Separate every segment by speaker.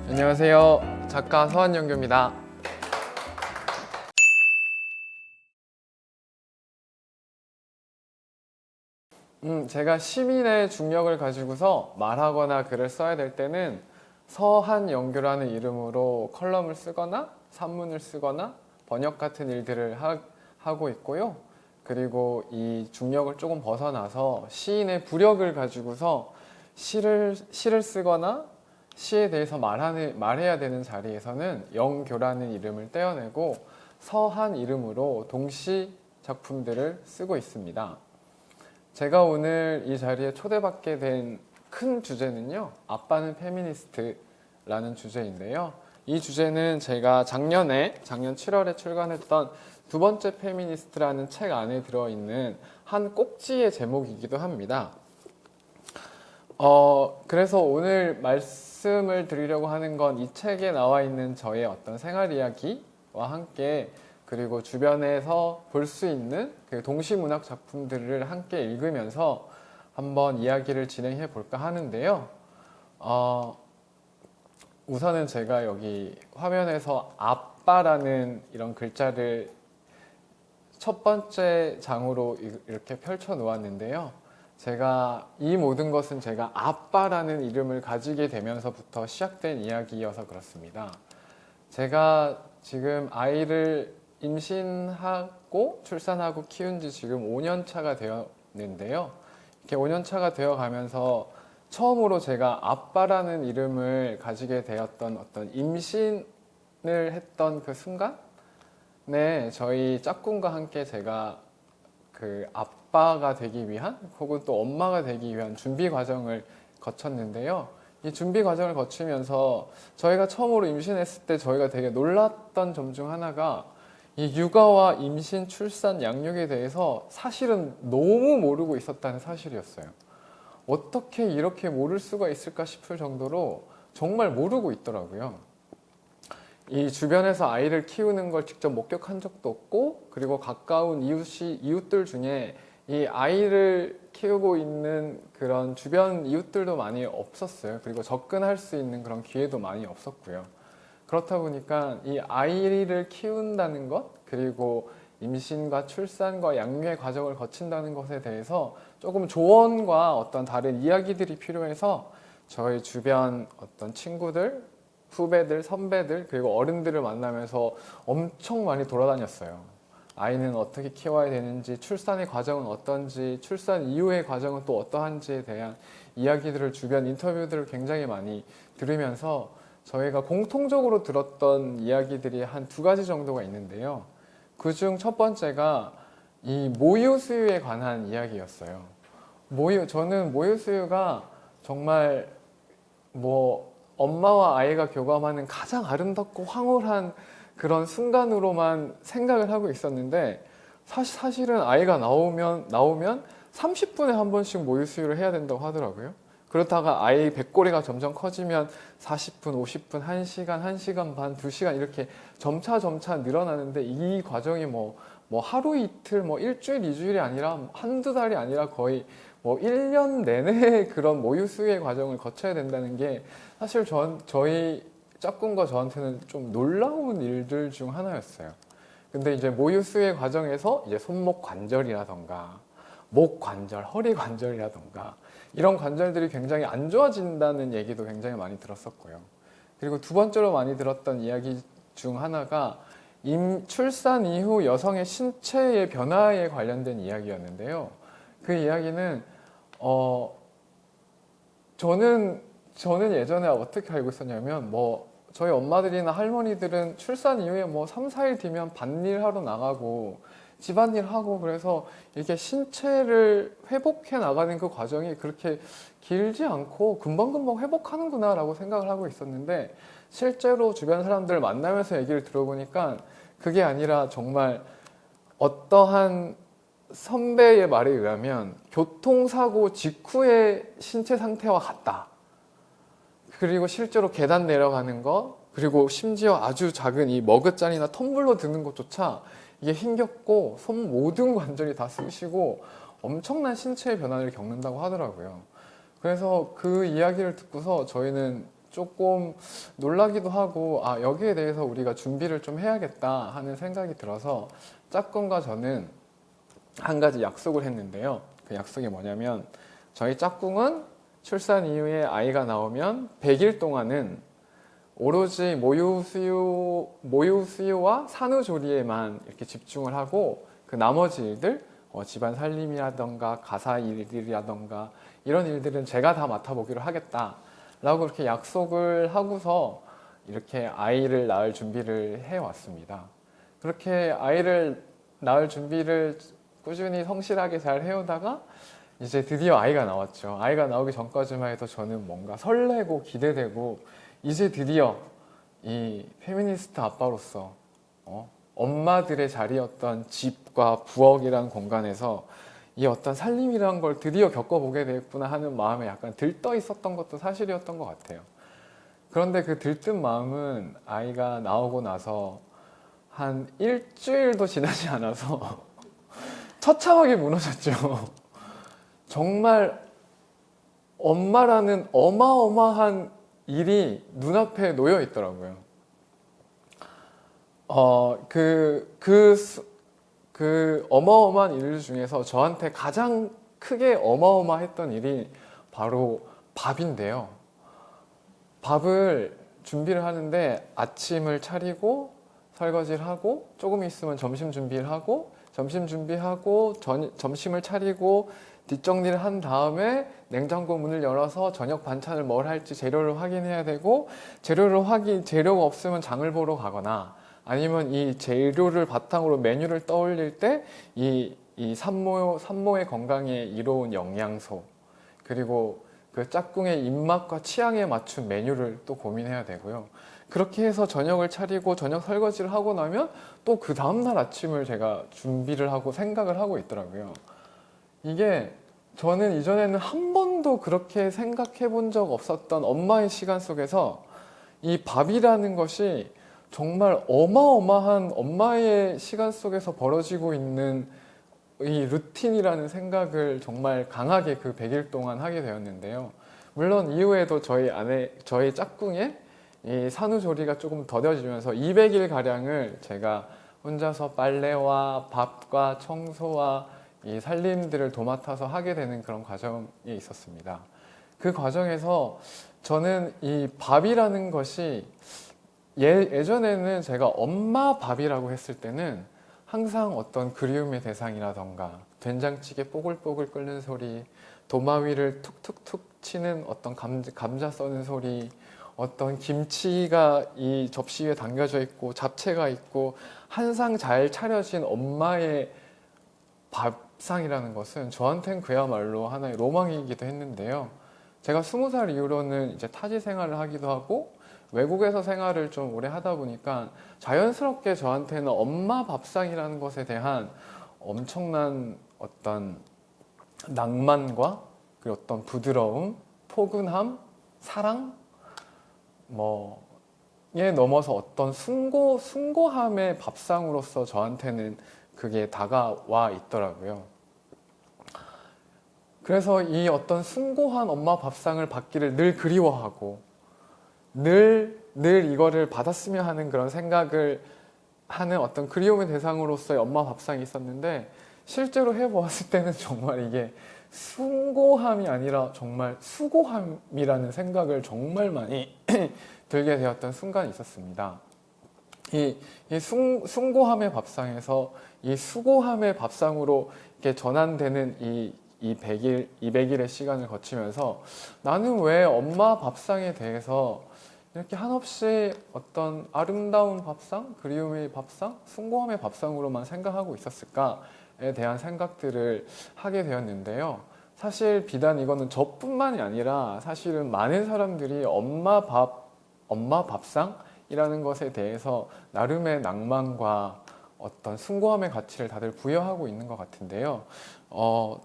Speaker 1: 안녕하세요. 작가 서한영규입니다. 제가 시민의 중력을 가지고서 말하거나 글을 써야 될 때는 서한영규라는 이름으로 컬럼을 쓰거나 산문을 쓰거나 번역 같은 일들을 하고 있고요. 그리고 이 중력을 조금 벗어나서 시인의 부력을 가지고서 시를 쓰거나 시에 대해서 말해야 되는 자리에서는 영교라는 이름을 떼어내고 서한 이름으로 동시 작품들을 쓰고 있습니다. 제가 오늘 이 자리에 초대받게 된 큰 주제는요, 아빠는 페미니스트라는 주제인데요. 이 주제는 제가 작년 7월에 출간했던 두 번째 페미니스트라는 책 안에 들어있는 한 꼭지의 제목이기도 합니다. 그래서 오늘 말씀을 드리려고 하는 건 이 책에 나와 있는 저의 어떤 생활 이야기와 함께, 그리고 주변에서 볼 수 있는 그 동시문학 작품들을 함께 읽으면서 한번 이야기를 진행해 볼까 하는데요. 우선은 제가 여기 화면에서 아빠라는 이런 글자를 첫 번째 장으로 이렇게 펼쳐 놓았는데요. 제가 이 모든 것은 제가 아빠라는 이름을 가지게 되면서부터 시작된 이야기여서 그렇습니다. 제가 지금 아이를 임신하고 출산하고 키운 지 지금 5년 차가 되었는데요. 이렇게 5년 차가 되어 가면서 처음으로 제가 아빠라는 이름을 가지게 되었던 어떤 임신을 했던 그 순간에 저희 짝꿍과 함께 제가 그 아빠가 되기 위한 혹은 또 엄마가 되기 위한 준비 과정을 거쳤는데요. 이 준비 과정을 거치면서 저희가 처음으로 임신했을 때 저희가 되게 놀랐던 점 중 하나가 이 육아와 임신, 출산, 양육에 대해서 사실은 너무 모르고 있었다는 사실이었어요. 어떻게 이렇게 모를 수가 있을까 싶을 정도로 정말 모르고 있더라고요. 이 주변에서 아이를 키우는 걸 직접 목격한 적도 없고, 그리고 가까운 이웃들 중에 이 아이를 키우고 있는 그런 주변 이웃들도 많이 없었어요. 그리고 접근할 수 있는 그런 기회도 많이 없었고요. 그렇다 보니까 이 아이를 키운다는 것, 그리고 임신과 출산과 양육의 과정을 거친다는 것에 대해서 조금 조언과 어떤 다른 이야기들이 필요해서 저희 주변 어떤 친구들, 후배들, 선배들, 그리고 어른들을 만나면서 엄청 많이 돌아다녔어요. 아이는 어떻게 키워야 되는지, 출산의 과정은 어떤지, 출산 이후의 과정은 또 어떠한지에 대한 이야기들을, 주변 인터뷰들을 굉장히 많이 들으면서 저희가 공통적으로 들었던 이야기들이 한 두 가지 정도가 있는데요. 그중 첫 번째가 이 모유 수유에 관한 이야기였어요. 저는 모유 수유가 정말 엄마와 아이가 교감하는 가장 아름답고 황홀한 그런 순간으로만 생각을 하고 있었는데, 사실은 아이가 나오면 30분에 한 번씩 모유 수유를 해야 된다고 하더라고요. 그렇다가 아이 배꼽이가 점점 커지면 40분, 50분, 1시간, 1시간 반, 2시간 이렇게 점차 늘어나는데, 이 과정이 하루 이틀, 일주일, 2주일이 아니라 한두 달이 아니라 거의 1년 내내 그런 모유 수유의 과정을 거쳐야 된다는 게 사실 저희 짝꿍과 저한테는 좀 놀라운 일들 중 하나였어요. 근데 이제 모유 수유의 과정에서 이제 손목 관절이라던가 목 관절, 허리 관절이라던가 이런 관절들이 굉장히 안 좋아진다는 얘기도 굉장히 많이 들었었고요. 그리고 두 번째로 많이 들었던 이야기 중 하나가 출산 이후 여성의 신체의 변화에 관련된 이야기였는데요. 그 이야기는 저는 예전에 어떻게 알고 있었냐면 저희 엄마들이나 할머니들은 출산 이후에 3, 4일 뒤면 밭일 하러 나가고 집안일 하고, 그래서 이렇게 신체를 회복해 나가는 그 과정이 그렇게 길지 않고 금방금방 회복하는구나 라고 생각을 하고 있었는데, 실제로 주변 사람들 만나면서 얘기를 들어보니까 그게 아니라 정말 어떠한 선배의 말에 의하면 교통사고 직후의 신체 상태와 같다. 그리고 실제로 계단 내려가는 거, 그리고 심지어 아주 작은 이 머그잔이나 텀블러 드는 것조차 이게 힘겹고 손 모든 관절이 다 쑤시고 엄청난 신체의 변화를 겪는다고 하더라고요. 그래서 그 이야기를 듣고서 저희는 조금 놀라기도 하고, 아, 여기에 대해서 우리가 준비를 좀 해야겠다 하는 생각이 들어서 짝꿍과 저는 한 가지 약속을 했는데요. 그 약속이 뭐냐면, 저희 짝꿍은 출산 이후에 아이가 나오면 100일 동안은 오로지 모유 수유와 산후조리에만 이렇게 집중을 하고, 그 나머지 일들, 집안 살림이라던가 가사 일들이라던가 이런 일들은 제가 다 맡아보기로 하겠다 라고 이렇게 약속을 하고서 이렇게 아이를 낳을 준비를 해왔습니다. 그렇게 아이를 낳을 준비를 꾸준히 성실하게 잘 해오다가 이제 드디어 아이가 나왔죠. 아이가 나오기 전까지만 해도 저는 뭔가 설레고 기대되고, 이제 드디어 이 페미니스트 아빠로서 엄마들의 자리였던 집과 부엌이라는 공간에서 이 어떤 살림이라는 걸 드디어 겪어보게 되겠구나 하는 마음에 약간 들떠 있었던 것도 사실이었던 것 같아요. 그런데 그 들뜬 마음은 아이가 나오고 나서 한 일주일도 지나지 않아서 처참하게 무너졌죠. 정말 엄마라는 어마어마한 일이 눈앞에 놓여 있더라고요. 그 어마어마한 일 중에서 저한테 가장 크게 어마어마했던 일이 바로 밥인데요. 밥을 준비를 하는데 아침을 차리고 설거지를 하고 조금 있으면 점심 준비를 하고 점심 준비하고 점심을 차리고 뒷정리를 한 다음에 냉장고 문을 열어서 저녁 반찬을 뭘 할지 재료를 확인해야 되고, 재료가 없으면 장을 보러 가거나 아니면 이 재료를 바탕으로 메뉴를 떠올릴 때 이 산모의 건강에 이로운 영양소, 그리고 그 짝꿍의 입맛과 취향에 맞춘 메뉴를 또 고민해야 되고요. 그렇게 해서 저녁을 차리고 저녁 설거지를 하고 나면 또 그 다음날 아침을 제가 준비를 하고 생각을 하고 있더라고요. 이게 저는 이전에는 한 번도 그렇게 생각해 본 적 없었던 엄마의 시간 속에서 이 밥이라는 것이 정말 어마어마한 엄마의 시간 속에서 벌어지고 있는 이 루틴이라는 생각을 정말 강하게 그 100일 동안 하게 되었는데요. 물론 이후에도 저희 짝꿍의 이 산후조리가 조금 더뎌지면서 200일 가량을 제가 혼자서 빨래와 밥과 청소와 이 살림들을 도맡아서 하게 되는 그런 과정이 있었습니다. 그 과정에서 저는 이 밥이라는 것이 예전에는 제가 엄마 밥이라고 했을 때는 항상 어떤 그리움의 대상이라던가 된장찌개 뽀글뽀글 끓는 소리, 도마 위를 툭툭툭 치는 어떤 감자 써는 소리, 어떤 김치가 이 접시 위에 담겨져 있고 잡채가 있고 한 상 잘 차려진 엄마의 밥상이라는 것은 저한텐 그야말로 하나의 로망이기도 했는데요. 제가 20살 이후로는 이제 타지 생활을 하기도 하고 외국에서 생활을 좀 오래 하다 보니까 자연스럽게 저한테는 엄마 밥상이라는 것에 대한 엄청난 어떤 낭만과 그 어떤 부드러움, 포근함, 사랑, 에 넘어서 어떤 숭고함의 밥상으로서 저한테는 그게 다가와 있더라고요. 그래서 이 어떤 숭고한 엄마 밥상을 받기를 늘 그리워하고 늘 이거를 받았으면 하는 그런 생각을 하는 어떤 그리움의 대상으로서의 엄마 밥상이 있었는데, 실제로 해보았을 때는 정말 이게 숭고함이 아니라 정말 수고함이라는 생각을 정말 많이 들게 되었던 순간이 있었습니다. 이 숭고함의 밥상에서 이 수고함의 밥상으로 이렇게 전환되는 이 100일, 200일의 시간을 거치면서 나는 왜 엄마 밥상에 대해서 이렇게 한없이 어떤 아름다운 밥상, 그리움의 밥상, 숭고함의 밥상으로만 생각하고 있었을까에 대한 생각들을 하게 되었는데요. 사실 비단 이거는 저뿐만이 아니라 사실은 많은 사람들이 엄마 밥상이라는 것에 대해서 나름의 낭만과 어떤 숭고함의 가치를 다들 부여하고 있는 것 같은데요.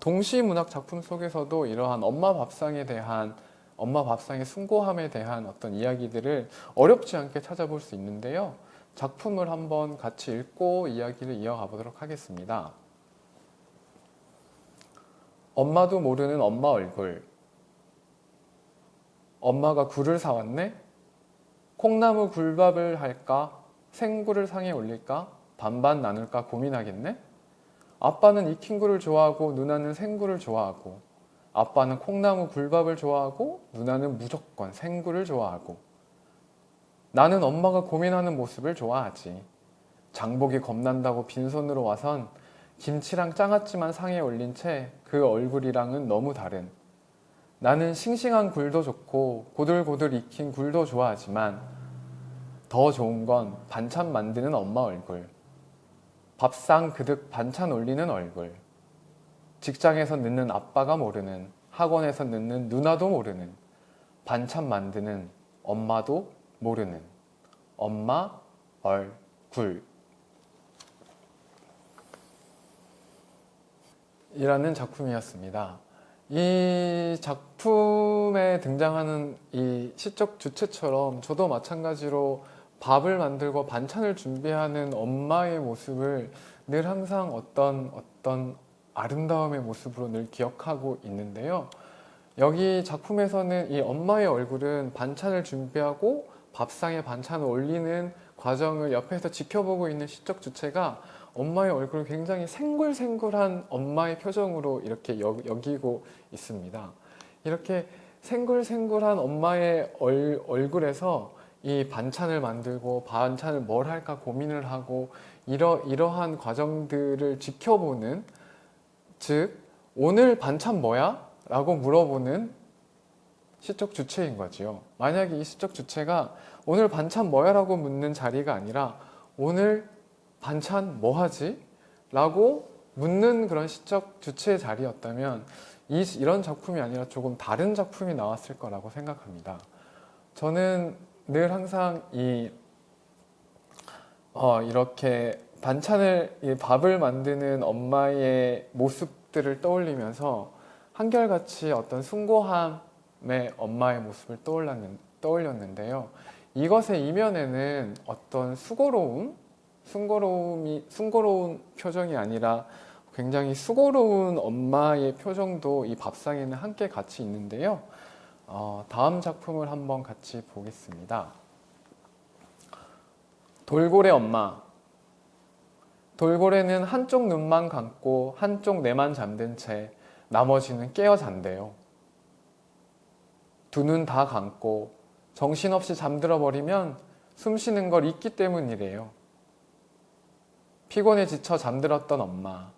Speaker 1: 동시문학 작품 속에서도 이러한 엄마 밥상에 대한 엄마 밥상의 숭고함에 대한 어떤 이야기들을 어렵지 않게 찾아볼 수 있는데요. 작품을 한번 같이 읽고 이야기를 이어가 보도록 하겠습니다. 엄마도 모르는 엄마 얼굴. 엄마가 굴을 사왔네? 콩나무 굴밥을 할까? 생굴을 상에 올릴까? 반반 나눌까 고민하겠네? 아빠는 익힌 굴을 좋아하고 누나는 생굴을 좋아하고, 아빠는 콩나무 굴밥을 좋아하고 누나는 무조건 생굴을 좋아하고, 나는 엄마가 고민하는 모습을 좋아하지. 장보기 겁난다고 빈손으로 와선 김치랑 장아찌만 상에 올린 채 그 얼굴이랑은 너무 다른, 나는 싱싱한 굴도 좋고 고들고들 익힌 굴도 좋아하지만 더 좋은 건 반찬 만드는 엄마 얼굴, 밥상 그득 반찬 올리는 얼굴, 직장에서 늦는 아빠가 모르는, 학원에서 늦는 누나도 모르는, 반찬 만드는 엄마도 모르는 엄마 얼굴 이라는 작품이었습니다. 이 작품에 등장하는 이 시적 주체처럼 저도 마찬가지로 밥을 만들고 반찬을 준비하는 엄마의 모습을 늘 항상 어떤 아름다움의 모습으로 늘 기억하고 있는데요. 여기 작품에서는 이 엄마의 얼굴은 반찬을 준비하고 밥상에 반찬을 올리는 과정을 옆에서 지켜보고 있는 시적 주체가 엄마의 얼굴을 굉장히 생굴생굴한 엄마의 표정으로 이렇게 여기고 있습니다. 이렇게 생굴생굴한 엄마의 얼굴에서 이 반찬을 만들고 반찬을 뭘 할까 고민을 하고 이러한 과정들을 지켜보는, 즉 오늘 반찬 뭐야? 라고 물어보는 시적 주체인 거지요. 만약에 이 시적 주체가 오늘 반찬 뭐야? 라고 묻는 자리가 아니라 오늘 반찬 뭐 하지? 라고 묻는 그런 시적 주체의 자리였다면 이런 작품이 아니라 조금 다른 작품이 나왔을 거라고 생각합니다. 저는 늘 항상 이렇게 밥을 만드는 엄마의 모습들을 떠올리면서 한결같이 어떤 숭고함의 엄마의 모습을 떠올렸는데요. 이것의 이면에는 어떤 수고로운 표정이 아니라 굉장히 수고로운 엄마의 표정도 이 밥상에는 함께 같이 있는데요. 다음 작품을 한번 같이 보겠습니다. 돌고래 엄마. 돌고래는 한쪽 눈만 감고 한쪽 뇌만 잠든 채 나머지는 깨어 잔대요. 두 눈 다 감고 정신없이 잠들어 버리면 숨 쉬는 걸 잊기 때문이래요. 피곤해 지쳐 잠들었던 엄마.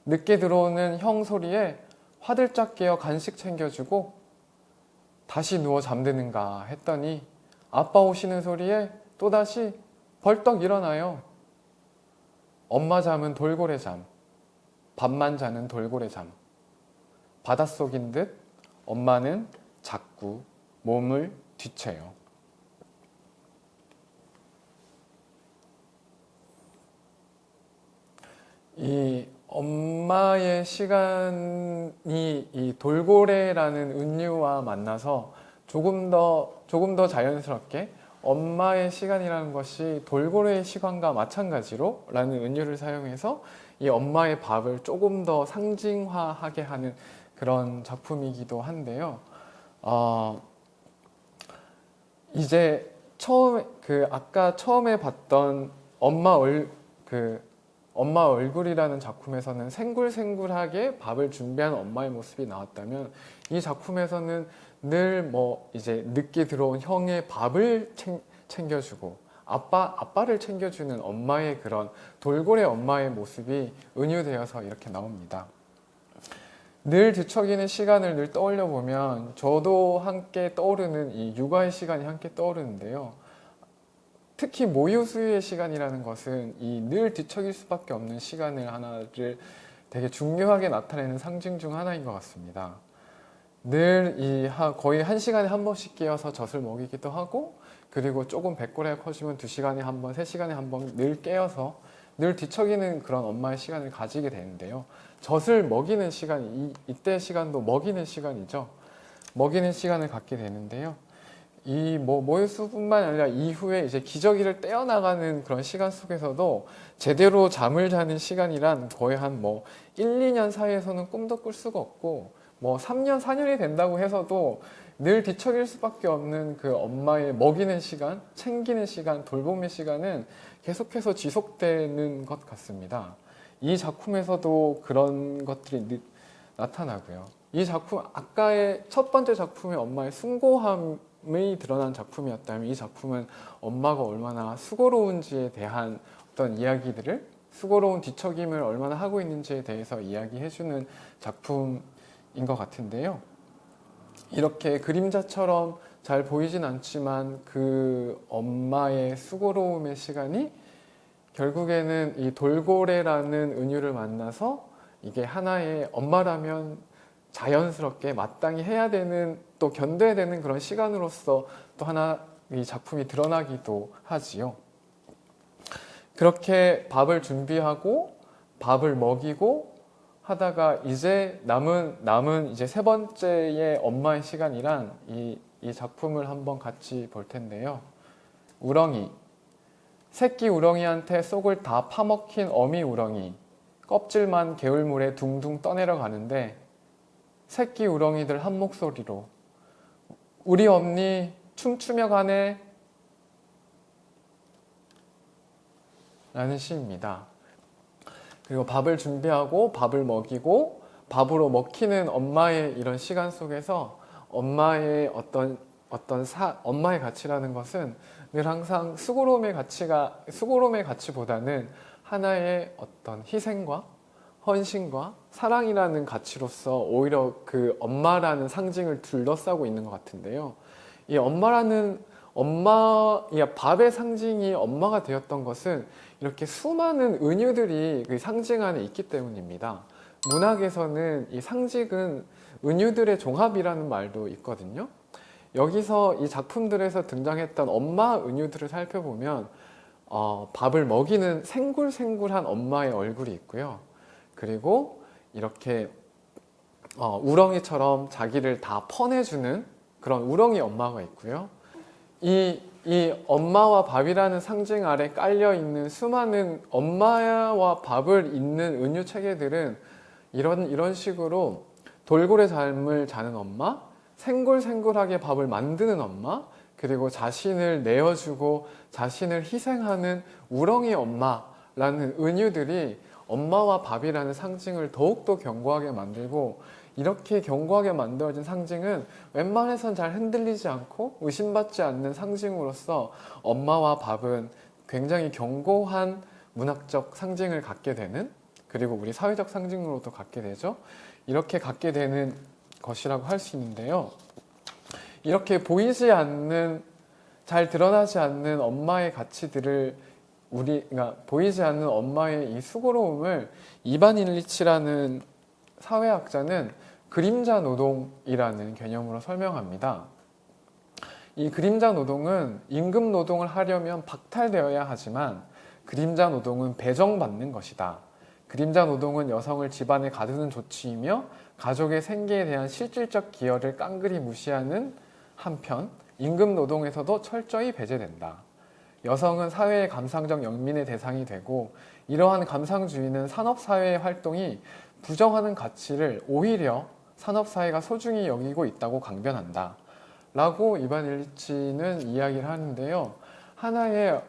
Speaker 1: 늦게 들어오는 형 소리에 화들짝 깨어 간식 챙겨주고 다시 누워 잠드는가 했더니 아빠 오시는 소리에 또다시 벌떡 일어나요. 엄마 잠은 돌고래 잠, 밥만 자는 돌고래 잠. 바닷속인 듯 엄마는 자꾸 몸을 뒤채요. 이 엄마의 시간이 이 돌고래라는 은유와 만나서 조금 더 자연스럽게 엄마의 시간이라는 것이 돌고래의 시간과 마찬가지로 라는 은유를 사용해서 이 엄마의 밥을 조금 더 상징화하게 하는 그런 작품이기도 한데요. 이제 아까 처음에 봤던 엄마 얼굴이라는 작품에서는 생굴생굴하게 밥을 준비한 엄마의 모습이 나왔다면 이 작품에서는 늘 이제 늦게 들어온 형의 밥을 챙겨주고 아빠를 챙겨주는 엄마의 그런 돌고래 엄마의 모습이 은유되어서 이렇게 나옵니다. 늘 뒤척이는 시간을 늘 떠올려 보면 저도 함께 떠오르는 이 육아의 시간이 함께 떠오르는데요. 특히 모유 수유의 시간이라는 것은 이 늘 뒤척일 수밖에 없는 시간을 하나를 되게 중요하게 나타내는 상징 중 하나인 것 같습니다. 늘 거의 1시간에 한 번씩 깨어서 젖을 먹이기도 하고, 그리고 조금 배꼽이 커지면 2시간에 한 번, 3시간에 한 번 늘 깨어서 늘 뒤척이는 그런 엄마의 시간을 가지게 되는데요. 젖을 먹이는 시간이 이때 시간도 먹이는 시간이죠. 먹이는 시간을 갖게 되는데요. 이 모유수뿐만 아니라 이후에 이제 기저귀를 떼어나가는 그런 시간 속에서도 제대로 잠을 자는 시간이란 거의 한 1, 2년 사이에서는 꿈도 꿀 수가 없고 3년, 4년이 된다고 해서도 늘 뒤척일 수밖에 없는 그 엄마의 먹이는 시간, 챙기는 시간, 돌봄의 시간은 계속해서 지속되는 것 같습니다. 이 작품에서도 그런 것들이 나타나고요. 이 작품, 아까의 첫 번째 작품의 엄마의 숭고함이 드러난 작품이었다면 이 작품은 엄마가 얼마나 수고로운지에 대한 어떤 이야기들을, 수고로운 뒤척임을 얼마나 하고 있는지에 대해서 이야기해주는 작품인 것 같은데요. 이렇게 그림자처럼 잘 보이진 않지만 그 엄마의 수고로움의 시간이 결국에는 이 돌고래라는 은유를 만나서 이게 하나의 엄마라면 자연스럽게 마땅히 해야 되는, 또 견뎌야 되는 그런 시간으로서 또 하나 이 작품이 드러나기도 하지요. 그렇게 밥을 준비하고 밥을 먹이고 하다가 이제 남은 이제 세 번째의 엄마의 시간이란 이 작품을 한번 같이 볼 텐데요. 우렁이. 새끼 우렁이한테 속을 다 파먹힌 어미 우렁이. 껍질만 개울물에 둥둥 떠내려 가는데 새끼 우렁이들 한 목소리로 우리 엄니 춤추며 가네 라는 시입니다. 그리고 밥을 준비하고 밥을 먹이고 밥으로 먹히는 엄마의 이런 시간 속에서 엄마의 엄마의 가치라는 것은 늘 항상 수고로움의 가치보다는 하나의 어떤 희생과 헌신과 사랑이라는 가치로서 오히려 그 엄마라는 상징을 둘러싸고 있는 것 같은데요. 이 밥의 상징이 엄마가 되었던 것은 이렇게 수많은 은유들이 그 상징 안에 있기 때문입니다. 문학에서는 이 상징은 은유들의 종합이라는 말도 있거든요. 여기서 이 작품들에서 등장했던 엄마 은유들을 살펴보면 밥을 먹이는 생굴생굴한 엄마의 얼굴이 있고요. 그리고 이렇게 우렁이처럼 자기를 다 퍼내주는 그런 우렁이 엄마가 있고요. 이 엄마와 밥이라는 상징 아래 깔려있는 수많은 엄마와 밥을 잇는 은유 체계들은 이런 식으로 돌고래 잠을 자는 엄마, 생굴생굴하게 밥을 만드는 엄마, 그리고 자신을 내어주고 자신을 희생하는 우렁이 엄마라는 은유들이 엄마와 밥이라는 상징을 더욱더 견고하게 만들고, 이렇게 견고하게 만들어진 상징은 웬만해선 잘 흔들리지 않고 의심받지 않는 상징으로서 엄마와 밥은 굉장히 견고한 문학적 상징을 갖게 되는, 그리고 우리 사회적 상징으로도 갖게 되죠. 이렇게 갖게 되는 것이라고 할 수 있는데요. 이렇게 보이지 않는, 잘 드러나지 않는 엄마의 가치들을 그러니까 보이지 않는 엄마의 이 수고로움을 이반 일리치라는 사회학자는 그림자 노동이라는 개념으로 설명합니다. 이 그림자 노동은 임금 노동을 하려면 박탈되어야 하지만 그림자 노동은 배정받는 것이다. 그림자 노동은 여성을 집안에 가두는 조치이며 가족의 생계에 대한 실질적 기여를 깡그리 무시하는 한편 임금 노동에서도 철저히 배제된다. 여성은 사회의 감상적 연민의 대상이 되고 이러한 감상주의는 산업사회의 활동이 부정하는 가치를 오히려 산업사회가 소중히 여기고 있다고 강변한다 라고 이반 일리치는 이야기를 하는데요. 하나의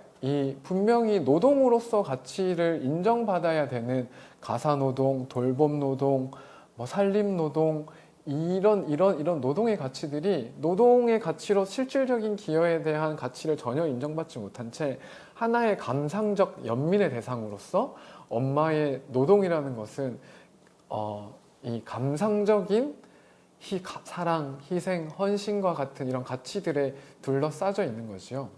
Speaker 1: 분명히 노동으로서 가치를 인정받아야 되는 가사노동, 돌봄노동, 산림노동, 이런 노동의 가치들이 노동의 가치로 실질적인 기여에 대한 가치를 전혀 인정받지 못한 채 하나의 감상적 연민의 대상으로서 엄마의 노동이라는 것은 이 감상적인 사랑, 희생, 헌신과 같은 이런 가치들에 둘러싸여 있는 거죠.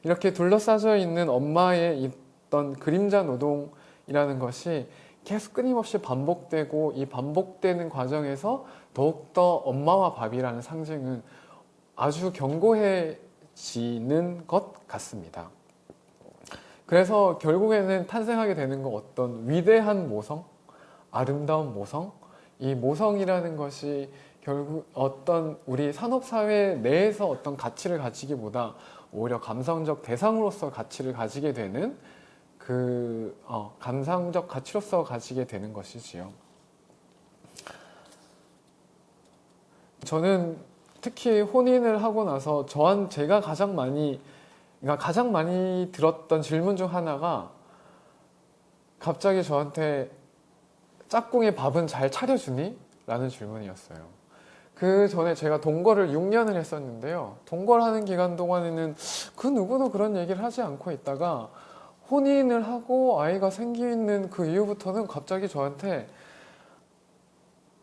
Speaker 1: 이렇게 둘러싸여 있는 엄마의 있던 그림자 노동이라는 것이 계속 끊임없이 반복되고, 이 반복되는 과정에서 더욱더 엄마와 밥이라는 상징은 아주 견고해지는 것 같습니다. 그래서 결국에는 탄생하게 되는 건 어떤 위대한 모성, 아름다운 모성, 이 모성이라는 것이 결국 어떤 우리 산업사회 내에서 어떤 가치를 가지기보다 오히려 감성적 대상으로서 가치를 가지게 되는 감상적 가치로서 가지게 되는 것이지요. 저는 특히 혼인을 하고 나서 제가 가장 많이 들었던 질문 중 하나가 갑자기 저한테 짝꿍의 밥은 잘 차려주니? 라는 질문이었어요. 그 전에 제가 동거를 6년을 했었는데요. 동거하는 기간 동안에는 그 누구도 그런 얘기를 하지 않고 있다가 혼인을 하고 아이가 생기는 그 이후부터는 갑자기 저한테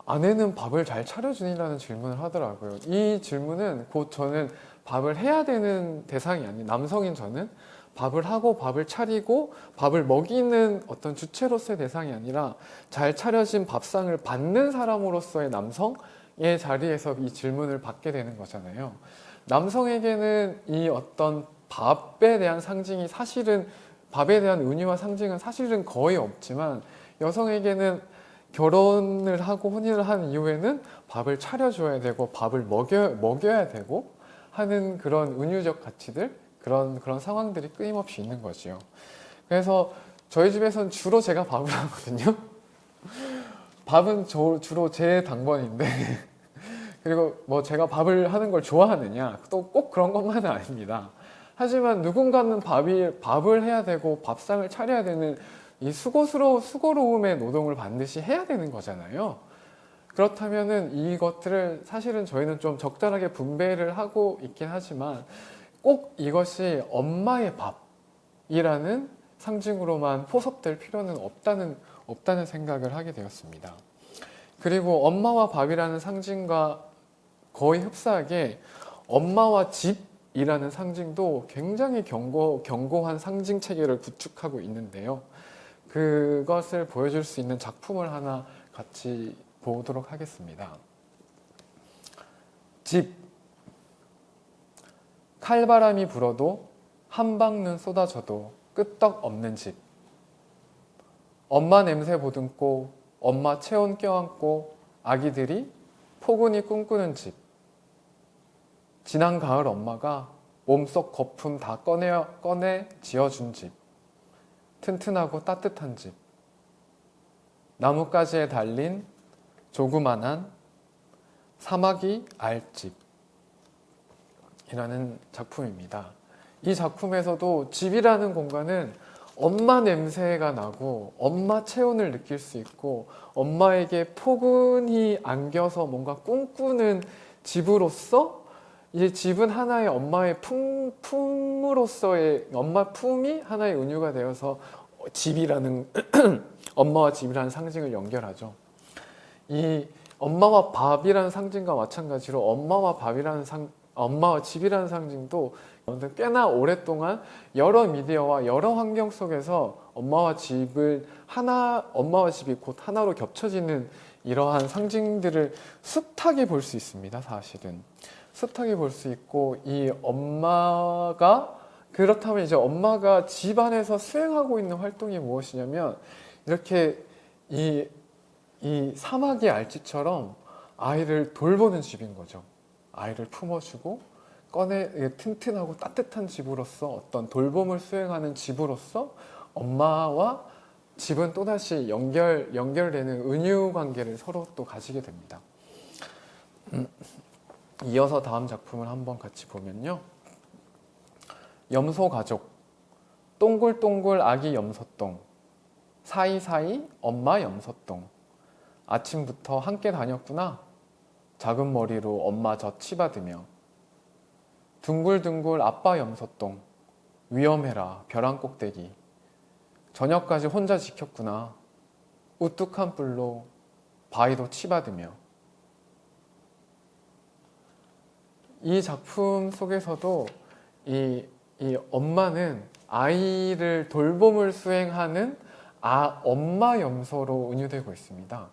Speaker 1: 아내는 밥을 잘 차려주니라는 질문을 하더라고요. 이 질문은 곧 저는 밥을 해야 되는 대상이 아닌 남성인 저는 밥을 하고 밥을 차리고 밥을 먹이는 어떤 주체로서의 대상이 아니라 잘 차려진 밥상을 받는 사람으로서의 남성의 자리에서 이 질문을 받게 되는 거잖아요. 남성에게는 이 어떤 밥에 대한 상징이 사실은 밥에 대한 의미와 상징은 사실은 거의 없지만 여성에게는 결혼을 하고 혼인을 한 이후에는 밥을 차려줘야 되고 밥을 먹여야 되고 하는 그런 은유적 가치들 그런 상황들이 끊임없이 있는 거지요. 그래서 저희 집에서는 주로 제가 밥을 하거든요. 밥은 주로 제 당번인데 그리고 뭐 제가 밥을 하는 걸 좋아하느냐 또 꼭 그런 것만은 아닙니다. 하지만 누군가는 밥을 해야 되고 밥상을 차려야 되는 이 수고로움의 노동을 반드시 해야 되는 거잖아요. 그렇다면은 이것들을 사실은 저희는 좀 적절하게 분배를 하고 있긴 하지만 꼭 이것이 엄마의 밥이라는 상징으로만 포섭될 필요는 없다는 생각을 하게 되었습니다. 그리고 엄마와 밥이라는 상징과 거의 흡사하게 엄마와 집이라는 상징도 굉장히 견고한 상징 체계를 구축하고 있는데요. 그것을 보여줄 수 있는 작품을 하나 같이 보도록 하겠습니다. 집. 칼바람이 불어도 한방눈 쏟아져도 끄떡 없는 집. 엄마 냄새 보듬고 엄마 체온 껴안고 아기들이 포근히 꿈꾸는 집. 지난 가을 엄마가 몸속 거품 다 꺼내 지어준 집. 튼튼하고 따뜻한 집. 나뭇가지에 달린 조그만한 사마귀 알집 이라는 작품입니다. 이 작품에서도 집이라는 공간은 엄마 냄새가 나고 엄마 체온을 느낄 수 있고 엄마에게 포근히 안겨서 뭔가 꿈꾸는 집으로서 이 집은 하나의 엄마의 품으로서의 엄마 품이 하나의 은유가 되어서 집이라는 엄마와 집이라는 상징을 연결하죠. 이 엄마와 밥이라는 상징과 마찬가지로 엄마와 집이라는 상징도 꽤나 오랫동안 여러 미디어와 여러 환경 속에서 엄마와 집이 곧 하나로 겹쳐지는 이러한 상징들을 숱하게 볼 수 있습니다. 사실은 숱하게 볼 수 있고 이 엄마가 그렇다면 이제 엄마가 집 안에서 수행하고 있는 활동이 무엇이냐면 이렇게 이 사마귀 알지처럼 아이를 돌보는 집인 거죠. 아이를 품어주고 튼튼하고 따뜻한 집으로서 어떤 돌봄을 수행하는 집으로서 엄마와 집은 또다시 연결되는 은유 관계를 서로 또 가지게 됩니다. 이어서 다음 작품을 한번 같이 보면요. 염소 가족. 동글동글 아기 염소똥. 사이사이 엄마 염소똥. 아침부터 함께 다녔구나. 작은 머리로 엄마 젖 치받으며. 둥글둥글 아빠 염소똥. 위험해라 벼랑 꼭대기. 저녁까지 혼자 지켰구나. 우뚝한 뿔로 바위도 치받으며. 이 작품 속에서도 이 엄마는 아이를 돌봄을 수행하는 엄마 염소로 은유되고 있습니다.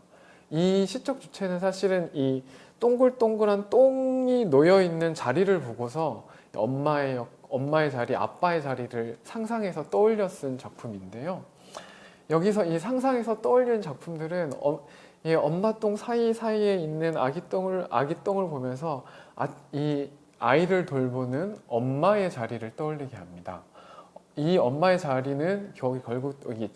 Speaker 1: 이 시적 주체는 사실은 이 동글동글한 똥이 놓여있는 자리를 보고서 엄마의 자리, 아빠의 자리를 상상해서 떠올려 쓴 작품인데요. 여기서 이 상상에서 떠올리는 작품들은 이 엄마 똥 사이사이에 있는 아기 똥을 보면서 이 아이를 돌보는 엄마의 자리를 떠올리게 합니다. 이 엄마의 자리는 결국 이게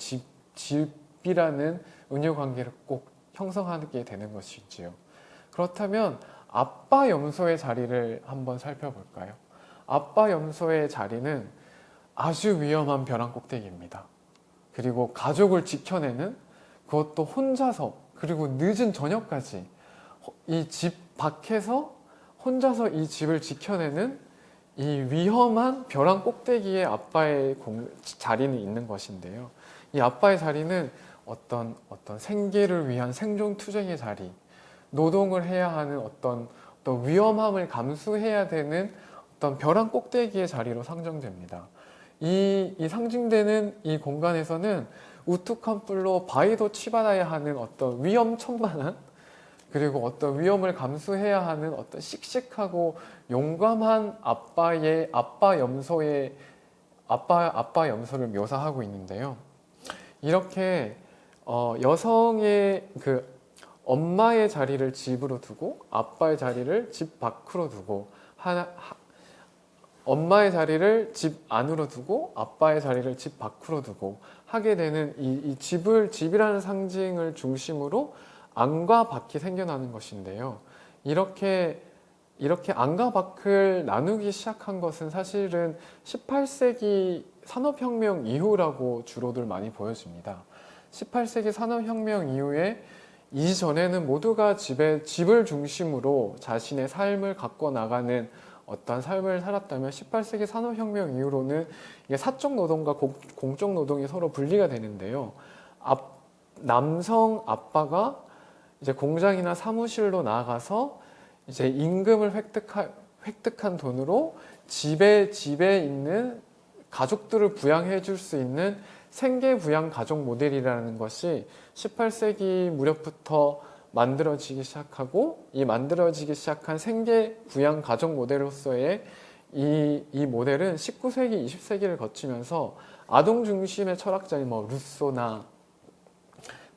Speaker 1: 집이라는 은유 관계를 꼭 형성하게 되는 것이지요. 그렇다면 아빠 염소의 자리를 한번 살펴볼까요? 아빠 염소의 자리는 아주 위험한 벼랑 꼭대기입니다. 그리고 가족을 지켜내는, 그것도 혼자서, 그리고 늦은 저녁까지 이 집 밖에서 혼자서 이 집을 지켜내는 이 위험한 벼랑 꼭대기에 아빠의 자리는 있는 것인데요. 이 아빠의 자리는 어떤 생계를 위한 생존 투쟁의 자리, 노동을 해야 하는 어떤 위험함을 감수해야 되는 어떤 벼랑 꼭대기의 자리로 상정됩니다. 이 상징되는 이 공간에서는 우뚝한 뿔로 바위도 치받아야 하는 어떤 위험천만한, 그리고 어떤 위험을 감수해야 하는 어떤 씩씩하고 용감한 아빠 염소를 묘사하고 있는데요. 이렇게 여성의 그 엄마의 자리를 집으로 두고 아빠의 자리를 집 밖으로 두고 엄마의 자리를 집 안으로 두고 아빠의 자리를 집 밖으로 두고 하게 되는 이 집이라는 상징을 중심으로 안과 밖이 생겨나는 것인데요. 이렇게 안과 밖을 나누기 시작한 것은 사실은 18세기 산업혁명 이후라고 주로들 많이 보여집니다. 18세기 산업혁명 이후에 이전에는 모두가 집을 중심으로 자신의 삶을 갖고 나가는 어떤 삶을 살았다면 18세기 산업혁명 이후로는 이게 사적 노동과 공적 노동이 서로 분리가 되는데요. 남성 아빠가 이제 공장이나 사무실로 나가서 이제 임금을 획득한 돈으로 집에 있는 가족들을 부양해 줄 수 있는 생계 부양 가족 모델이라는 것이 18세기 무렵부터 만들어지기 시작하고, 이 만들어지기 시작한 생계 부양 가족 모델로서의 이 모델은 19세기, 20세기를 거치면서 아동 중심의 철학자인 루소나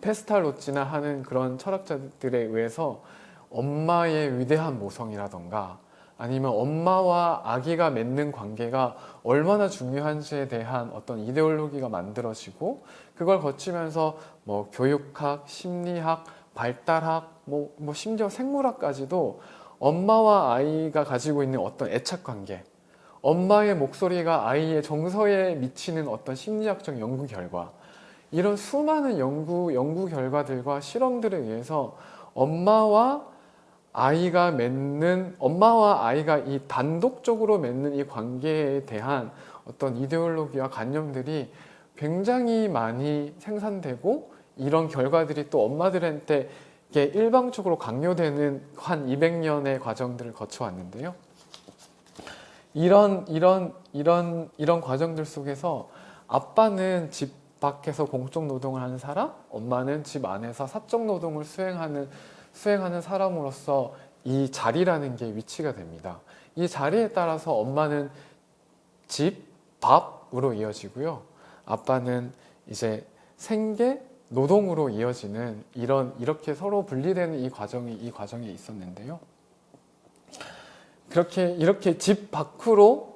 Speaker 1: 페스탈로치나 하는 그런 철학자들에 의해서 엄마의 위대한 모성이라던가 아니면 엄마와 아기가 맺는 관계가 얼마나 중요한지에 대한 어떤 이데올로기가 만들어지고, 그걸 거치면서 교육학, 심리학, 발달학, 심지어 생물학까지도 엄마와 아이가 가지고 있는 어떤 애착관계, 엄마의 목소리가 아이의 정서에 미치는 어떤 심리학적 연구 결과, 이런 수많은 연구 결과들과 실험들에 의해서 엄마와 아이가 이 단독적으로 맺는 이 관계에 대한 어떤 이데올로기와 관념들이 굉장히 많이 생산되고, 이런 결과들이 또 엄마들한테 일방적으로 강요되는 한 200년의 과정들을 거쳐왔는데요. 이런 과정들 속에서 아빠는 집 밖에서 공적 노동을 하는 사람, 엄마는 집 안에서 사적 노동을 수행하는 사람으로서 이 자리라는 게 위치가 됩니다. 이 자리에 따라서 엄마는 집, 밥으로 이어지고요. 아빠는 이제 생계, 노동으로 이어지는 이렇게 서로 분리되는 이 과정이 있었는데요. 이렇게 집 밖으로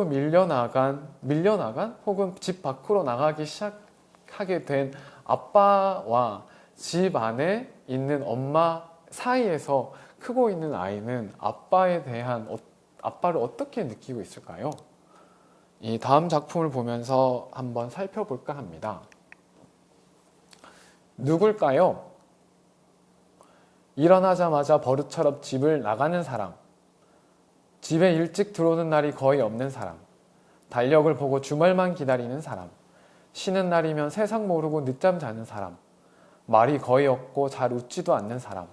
Speaker 1: 밀려나간 혹은 집 밖으로 나가기 시작하게 된 아빠와 집 안에 있는 엄마 사이에서 크고 있는 아이는 아빠를 어떻게 느끼고 있을까요? 이 다음 작품을 보면서 한번 살펴볼까 합니다. 누굴까요? 일어나자마자 버릇처럼 집을 나가는 사람, 집에 일찍 들어오는 날이 거의 없는 사람, 달력을 보고 주말만 기다리는 사람, 쉬는 날이면 세상 모르고 늦잠 자는 사람, 말이 거의 없고 잘 웃지도 않는 사람,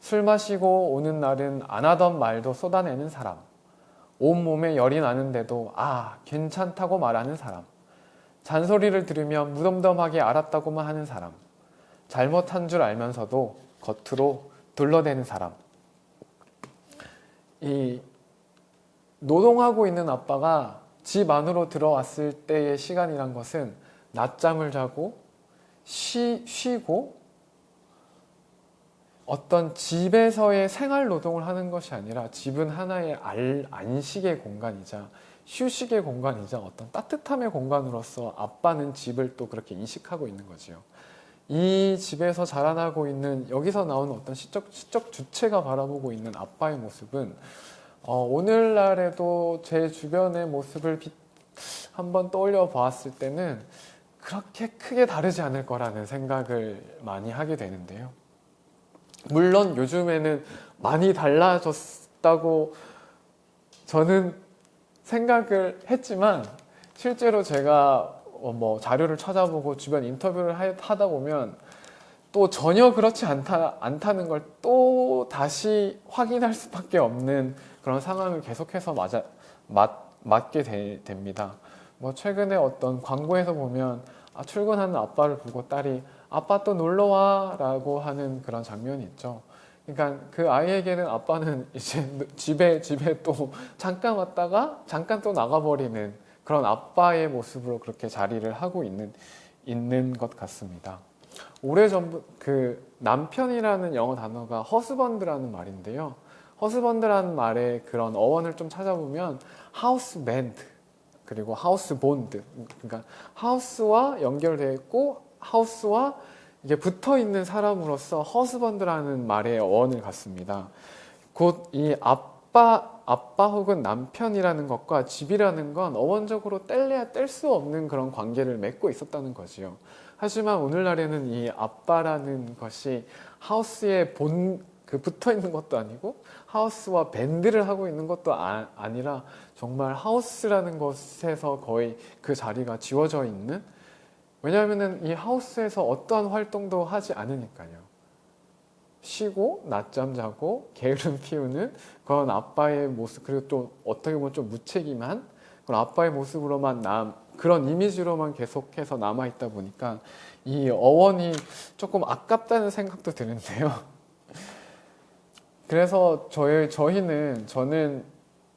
Speaker 1: 술 마시고 오는 날은 안 하던 말도 쏟아내는 사람, 온몸에 열이 나는데도 괜찮다고 말하는 사람, 잔소리를 들으면 무덤덤하게 알았다고만 하는 사람, 잘못한 줄 알면서도 겉으로 둘러대는 사람. 이 노동하고 있는 아빠가 집 안으로 들어왔을 때의 시간이란 것은 낮잠을 자고 쉬고 어떤 집에서의 생활 노동을 하는 것이 아니라 집은 하나의 안식의 공간이자 휴식의 공간이자 어떤 따뜻함의 공간으로서 아빠는 집을 또 그렇게 인식하고 있는 거지요. 이 집에서 자라나고 있는 여기서 나오는 어떤 시적 주체가 바라보고 있는 아빠의 모습은 오늘날에도 제 주변의 모습을 한번 떠올려 보았을 때는 그렇게 크게 다르지 않을 거라는 생각을 많이 하게 되는데요. 물론 요즘에는 많이 달라졌다고 저는 생각을 했지만 실제로 제가 뭐 자료를 찾아보고 주변 인터뷰를 하다 보면 또 전혀 그렇지 않다는 걸 또 다시 확인할 수밖에 없는 그런 상황을 계속해서 맞게 됩니다. 뭐 최근에 어떤 광고에서 보면 출근하는 아빠를 보고 딸이 아빠 또 놀러와 라고 하는 그런 장면이 있죠. 그러니까 그 아이에게는 아빠는 이제 집에 또 잠깐 왔다가 잠깐 또 나가버리는 그런 아빠의 모습으로 그렇게 자리를 하고 있는 것 같습니다. 오래전부터 그 남편이라는 영어 단어가 허스번드라는 말인데요. 허스번드라는 말의 그런 어원을 좀 찾아보면 하우스밴드 그리고 하우스본드, 그러니까 하우스와 연결되어 있고 하우스와 이게 붙어 있는 사람으로서 허스번드라는 말의 어원을 갖습니다. 곧 이 아빠 혹은 남편이라는 것과 집이라는 건 어원적으로 뗄래야 뗄 수 없는 그런 관계를 맺고 있었다는 거지요. 하지만 오늘날에는 이 아빠라는 것이 하우스에 붙어 있는 것도 아니고 하우스와 밴드를 하고 있는 것도 아니라 정말 하우스라는 것에서 거의 그 자리가 지워져 있는, 왜냐하면 이 하우스에서 어떠한 활동도 하지 않으니까요. 쉬고 낮잠 자고 게으름 피우는 그런 아빠의 모습, 그리고 또 어떻게 보면 좀 무책임한 그런 아빠의 모습으로만 그런 이미지로만 계속해서 남아있다 보니까 이 어원이 조금 아깝다는 생각도 드는데요. 그래서 저는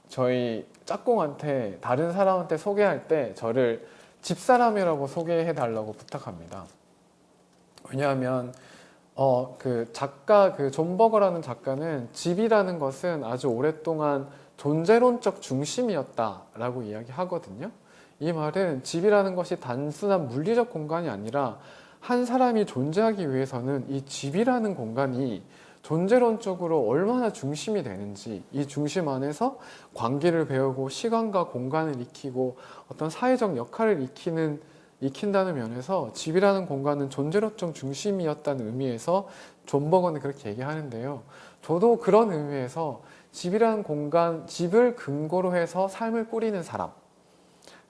Speaker 1: 저희 짝꿍한테 다른 사람한테 소개할 때 저를 집사람이라고 소개해 달라고 부탁합니다. 왜냐하면 존 버거라는 작가는 집이라는 것은 아주 오랫동안 존재론적 중심이었다라고 이야기하거든요. 이 말은 집이라는 것이 단순한 물리적 공간이 아니라 한 사람이 존재하기 위해서는 이 집이라는 공간이 존재론적으로 얼마나 중심이 되는지, 이 중심 안에서 관계를 배우고 시간과 공간을 익히고 어떤 사회적 역할을 익힌다는 면에서 집이라는 공간은 존재론적 중심이었다는 의미에서 존 버거는 그렇게 얘기하는데요. 저도 그런 의미에서 집이라는 공간, 집을 근거로 해서 삶을 꾸리는 사람,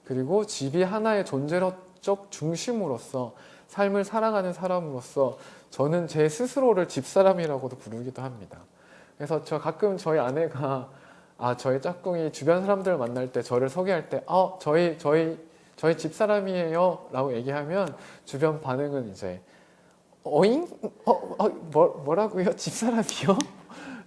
Speaker 1: 그리고 집이 하나의 존재론적 중심으로서 삶을 살아가는 사람으로서 저는 제 스스로를 집사람이라고도 부르기도 합니다. 그래서 가끔 저희 아내가 저희 짝꿍이 주변 사람들을 만날 때 저를 소개할 때 저희 집사람이에요 라고 얘기하면 주변 반응은 이제 어잉? 뭐라고요? 집사람이요?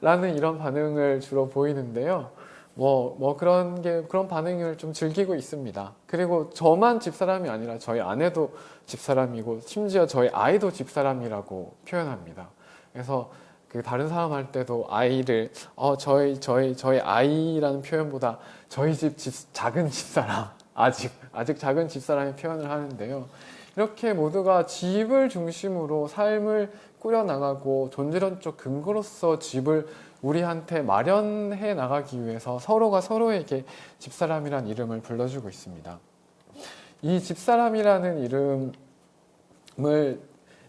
Speaker 1: 라는 이런 반응을 주로 보이는데요. 그런 반응을 좀 즐기고 있습니다. 그리고 저만 집사람이 아니라 저희 아내도 집사람이고 심지어 저희 아이도 집사람이라고 표현합니다. 그래서 그 다른 사람 할 때도 아이를 저희 아이라는 표현보다 저희 집 작은 집사람, 아직 작은 집사람의 표현을 하는데요. 이렇게 모두가 집을 중심으로 삶을 꾸려나가고 존재론적 근거로서 집을 우리한테 마련해 나가기 위해서 서로가 서로에게 집사람이란 이름을 불러주고 있습니다. 이 집사람이라는 이름을,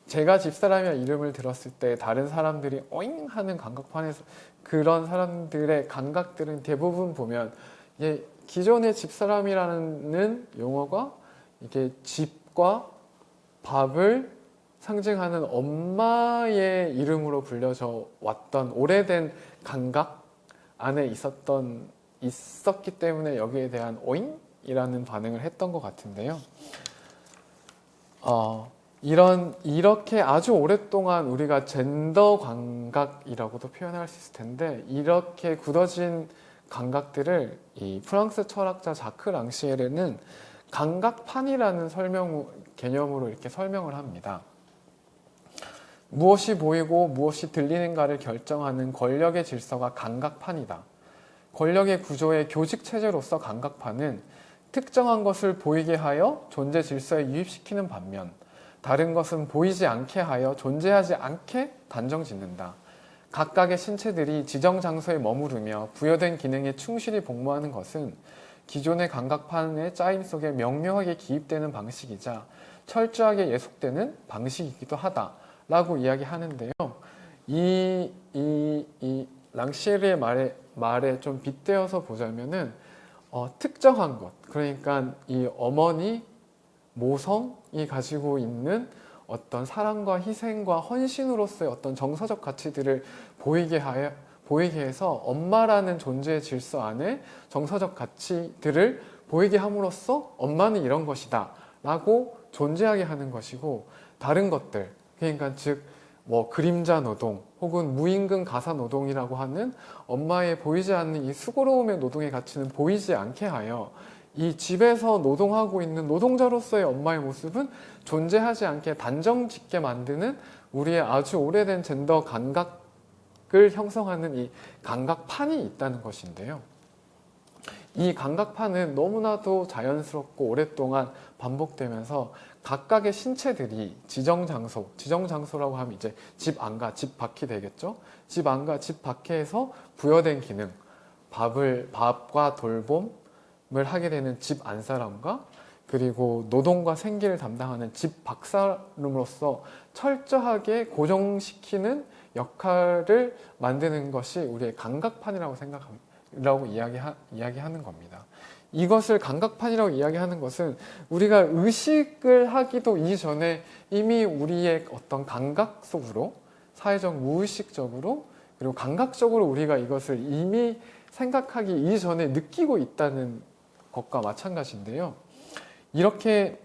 Speaker 1: 제가 집사람이라는 이름을 들었을 때 다른 사람들이 어잉 하는 감각판에서 그런 사람들의 감각들은 대부분 보면 기존의 집사람이라는 용어가 이게 집과 밥을 상징하는 엄마의 이름으로 불려져 왔던 오래된 감각 안에 있었기 때문에 여기에 대한 오잉? 이라는 반응을 했던 것 같은데요. 이렇게 아주 오랫동안 우리가 젠더 감각이라고도 표현할 수 있을 텐데, 이렇게 굳어진 감각들을 이 프랑스 철학자 자크 랑시에르는 감각판이라는 개념으로 이렇게 설명을 합니다. 무엇이 보이고 무엇이 들리는가를 결정하는 권력의 질서가 감각판이다. 권력의 구조의 교직 체제로서 감각판은 특정한 것을 보이게 하여 존재 질서에 유입시키는 반면 다른 것은 보이지 않게 하여 존재하지 않게 단정짓는다. 각각의 신체들이 지정 장소에 머무르며 부여된 기능에 충실히 복무하는 것은 기존의 감각판의 짜임 속에 명료하게 기입되는 방식이자 철저하게 예속되는 방식이기도 하다라고 이야기하는데요. 이 랑시르의 말에 좀 빗대어서 보자면은 특정한 것, 그러니까 이 어머니 모성이 가지고 있는 어떤 사랑과 희생과 헌신으로서의 어떤 정서적 가치들을 보이게 해서 엄마라는 존재의 질서 안에 정서적 가치들을 보이게 함으로써 엄마는 이런 것이다 라고 존재하게 하는 것이고, 다른 것들, 그러니까 즉 뭐 그림자 노동 혹은 무임금 가사 노동이라고 하는 엄마의 보이지 않는 이 수고로움의 노동의 가치는 보이지 않게 하여 이 집에서 노동하고 있는 노동자로서의 엄마의 모습은 존재하지 않게 단정짓게 만드는 우리의 아주 오래된 젠더 감각을 형성하는 이 감각판이 있다는 것인데요. 이 감각판은 너무나도 자연스럽고 오랫동안 반복되면서 각각의 신체들이 지정장소라고 하면 이제 집 안과 집 밖이 되겠죠. 집 안과 집 밖에서 부여된 기능, 밥과 돌봄을 하게 되는 집 안사람과 그리고 노동과 생계를 담당하는 집 밖사람으로서 철저하게 고정시키는 역할을 만드는 것이 우리의 감각판이라고 이야기하는 겁니다. 이것을 감각판이라고 이야기하는 것은 우리가 의식을 하기도 이전에 이미 우리의 어떤 감각 속으로, 사회적 무의식적으로 그리고 감각적으로 우리가 이것을 이미 생각하기 이전에 느끼고 있다는 것과 마찬가지인데요. 이렇게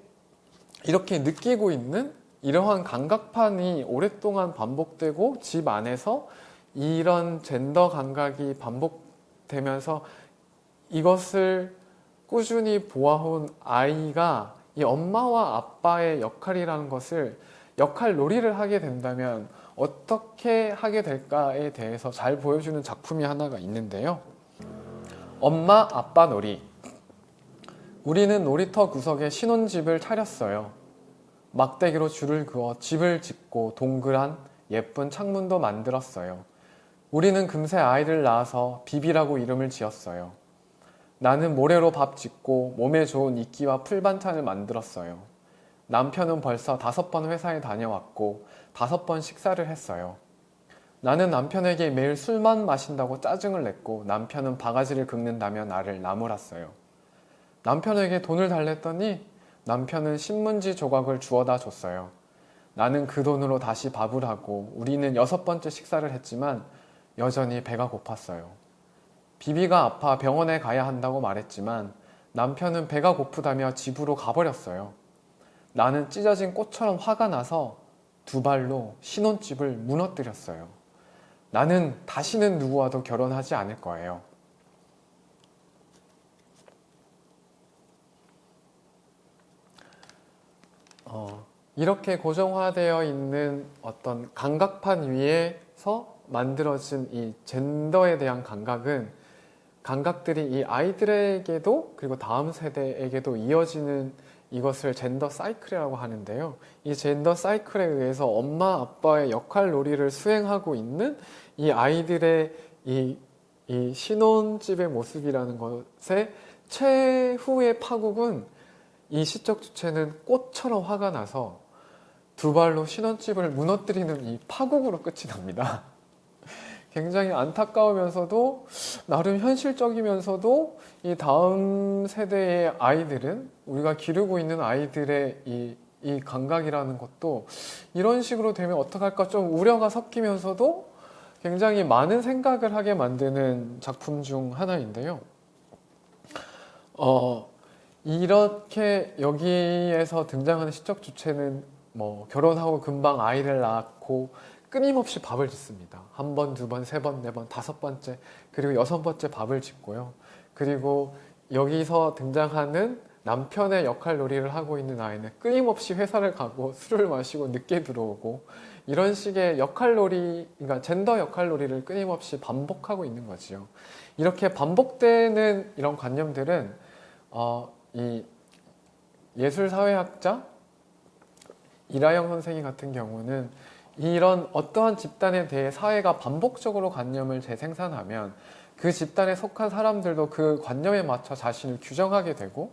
Speaker 1: 느끼고 있는 이러한 감각판이 오랫동안 반복되고 집 안에서 이런 젠더 감각이 반복되면서 이것을 꾸준히 보아온 아이가 이 엄마와 아빠의 역할이라는 것을 역할놀이를 하게 된다면 어떻게 하게 될까에 대해서 잘 보여주는 작품이 하나가 있는데요. 엄마 아빠 놀이. 우리는 놀이터 구석에 신혼집을 차렸어요. 막대기로 줄을 그어 집을 짓고 동그란 예쁜 창문도 만들었어요. 우리는 금세 아이를 낳아서 비비라고 이름을 지었어요. 나는 모래로 밥 짓고 몸에 좋은 이끼와 풀반찬을 만들었어요. 남편은 벌써 5번 회사에 다녀왔고 5번 식사를 했어요. 나는 남편에게 매일 술만 마신다고 짜증을 냈고 남편은 바가지를 긁는다며 나를 나무랐어요. 남편에게 돈을 달랬더니 남편은 신문지 조각을 주워다 줬어요. 나는 그 돈으로 다시 밥을 하고 우리는 6번째 식사를 했지만 여전히 배가 고팠어요. 비비가 아파 병원에 가야 한다고 말했지만 남편은 배가 고프다며 집으로 가버렸어요. 나는 찢어진 꽃처럼 화가 나서 2발로 신혼집을 무너뜨렸어요. 나는 다시는 누구와도 결혼하지 않을 거예요. 이렇게 고정화되어 있는 어떤 감각판 위에서 만들어진 이 젠더에 대한 감각들이 이 아이들에게도 그리고 다음 세대에게도 이어지는 이것을 젠더 사이클이라고 하는데요. 이 젠더 사이클에 의해서 엄마 아빠의 역할놀이를 수행하고 있는 이 아이들의 이 신혼집의 모습이라는 것의 최후의 파국은 이 시적 주체는 꽃처럼 화가 나서 2발로 신혼집을 무너뜨리는 이 파국으로 끝이 납니다. 굉장히 안타까우면서도 나름 현실적이면서도 이 다음 세대의 아이들은 우리가 기르고 있는 아이들의 이 감각이라는 것도 이런 식으로 되면 어떡할까 좀 우려가 섞이면서도 굉장히 많은 생각을 하게 만드는 작품 중 하나인데요. 이렇게 여기에서 등장하는 시적 주체는 뭐 결혼하고 금방 아이를 낳고 끊임없이 밥을 짓습니다. 1번, 2번, 3번, 4번, 5번째 그리고 6번째 밥을 짓고요. 그리고 여기서 등장하는 남편의 역할놀이를 하고 있는 아이는 끊임없이 회사를 가고 술을 마시고 늦게 들어오고 이런 식의 역할놀이, 그러니까 젠더 역할놀이를 끊임없이 반복하고 있는 거지요. 이렇게 반복되는 이런 관념들은 이 예술사회학자 이라영 선생님 같은 경우는 이런 어떠한 집단에 대해 사회가 반복적으로 관념을 재생산하면 그 집단에 속한 사람들도 그 관념에 맞춰 자신을 규정하게 되고,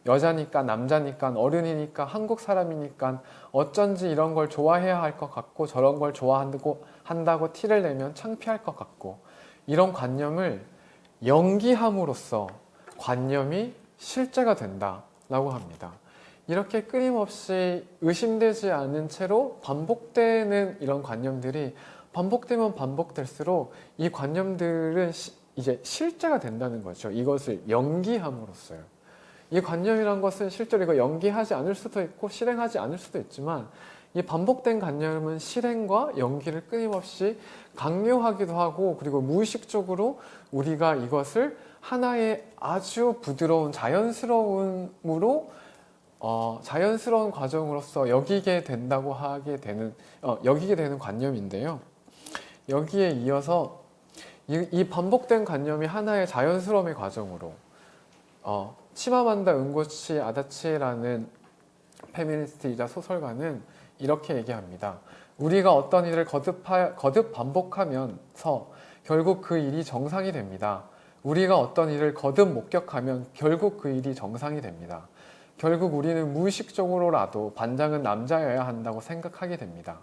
Speaker 1: 여자니까 남자니까 어른이니까 한국 사람이니까 어쩐지 이런 걸 좋아해야 할 것 같고 저런 걸 한다고 티를 내면 창피할 것 같고, 이런 관념을 연기함으로써 관념이 실제가 된다라고 합니다. 이렇게 끊임없이 의심되지 않은 채로 반복되는 이런 관념들이 반복되면 반복될수록 이 관념들은 이제 실제가 된다는 거죠. 이것을 연기함으로써요. 이 관념이란 것은 실제로 이거 연기하지 않을 수도 있고 실행하지 않을 수도 있지만, 이 반복된 관념은 실행과 연기를 끊임없이 강요하기도 하고, 그리고 무의식적으로 우리가 이것을 하나의 아주 부드러운 자연스러움으로 자연스러운 과정으로서 여기게 된다고 여기게 되는 관념인데요. 여기에 이어서 이 반복된 관념이 하나의 자연스러움의 과정으로 치마만다 은고치 아다치라는 페미니스트이자 소설가는 이렇게 얘기합니다. 우리가 어떤 일을 거듭 반복하면서 결국 그 일이 정상이 됩니다. 우리가 어떤 일을 거듭 목격하면 결국 그 일이 정상이 됩니다. 결국 우리는 무의식적으로라도 반장은 남자여야 한다고 생각하게 됩니다.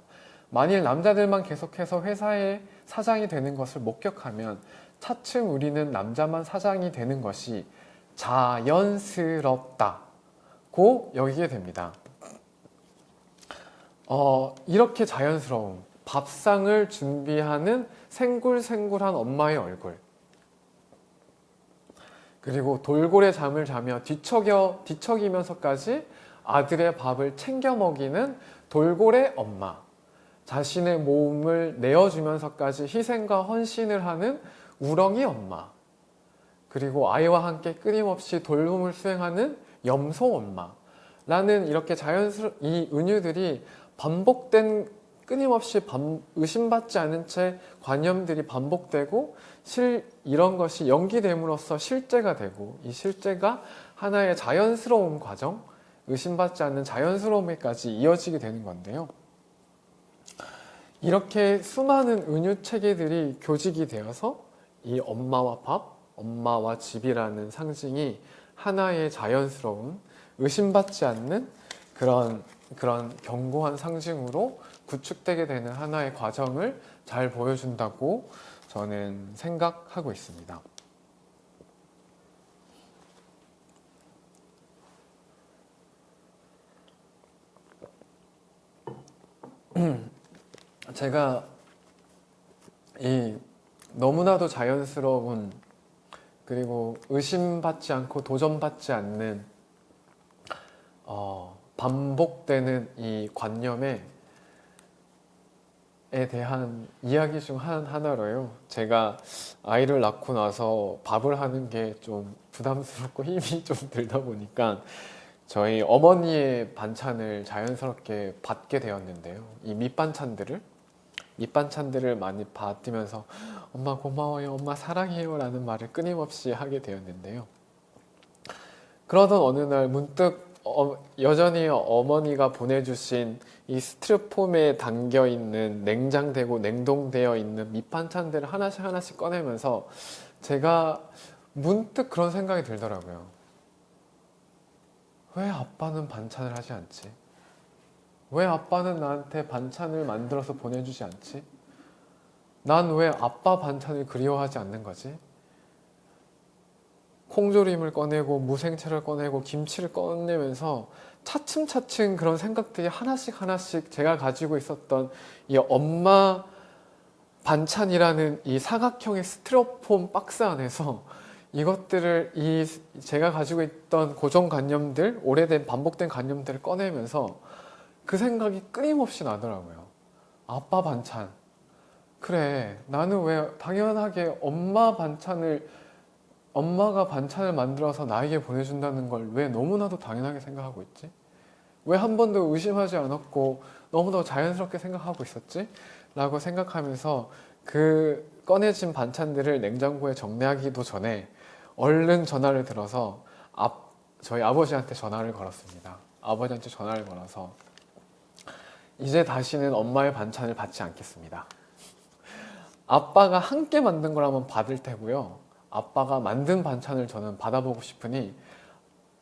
Speaker 1: 만일 남자들만 계속해서 회사의 사장이 되는 것을 목격하면 차츰 우리는 남자만 사장이 되는 것이 자연스럽다고 여기게 됩니다. 이렇게 자연스러움, 밥상을 준비하는 생굴생굴한 엄마의 얼굴, 그리고 돌고래 잠을 자며 뒤척이면서까지 아들의 밥을 챙겨 먹이는 돌고래 엄마, 자신의 몸을 내어주면서까지 희생과 헌신을 하는 우렁이 엄마, 그리고 아이와 함께 끊임없이 돌봄을 수행하는 염소 엄마라는 이렇게 이 은유들이 반복된, 끊임없이 의심받지 않은 채 관념들이 반복되고 이런 것이 연기됨으로써 실제가 되고, 이 실제가 하나의 자연스러운 과정, 의심받지 않는 자연스러움에까지 이어지게 되는 건데요. 이렇게 수많은 은유 체계들이 교직이 되어서 이 엄마와 밥, 엄마와 집이라는 상징이 하나의 자연스러운, 의심받지 않는 그런 견고한 상징으로 구축되게 되는 하나의 과정을 잘 보여준다고 저는 생각하고 있습니다. 제가 이 너무나도 자연스러운, 그리고 의심받지 않고 도전받지 않는 반복되는 이 관념에 대한 이야기 중 하나로요. 제가 아이를 낳고 나서 밥을 하는 게 좀 부담스럽고 힘이 좀 들다 보니까 저희 어머니의 반찬을 자연스럽게 받게 되었는데요. 이 밑반찬들을 많이 받으면서 엄마 고마워요, 엄마 사랑해요 라는 말을 끊임없이 하게 되었는데요. 그러던 어느 날 문득 여전히 어머니가 보내주신 이 스티로폼에 담겨있는, 냉장되고 냉동되어 있는 밑반찬들을 하나씩 꺼내면서 제가 문득 그런 생각이 들더라고요. 왜 아빠는 반찬을 하지 않지? 왜 아빠는 나한테 반찬을 만들어서 보내주지 않지? 난 왜 아빠 반찬을 그리워하지 않는 거지? 콩조림을 꺼내고 무생채를 꺼내고 김치를 꺼내면서 차츰차츰 그런 생각들이 하나씩 제가 가지고 있었던 이 엄마 반찬이라는 이 사각형의 스티로폼 박스 안에서 이것들을, 제가 가지고 있던 고정관념들, 오래된 반복된 관념들을 꺼내면서 그 생각이 끊임없이 나더라고요. 아빠 반찬, 그래, 나는 왜 당연하게 엄마 반찬을 엄마가 반찬을 만들어서 나에게 보내준다는 걸 왜 너무나도 당연하게 생각하고 있지? 왜 한 번도 의심하지 않았고 너무도 자연스럽게 생각하고 있었지? 라고 생각하면서 그 꺼내진 반찬들을 냉장고에 정리하기도 전에 얼른 전화를 들어서 저희 아버지한테 전화를 걸었습니다. 아버지한테 전화를 걸어서 이제 다시는 엄마의 반찬을 받지 않겠습니다. 아빠가 함께 만든 거라면 받을 테고요. 아빠가 만든 반찬을 저는 받아보고 싶으니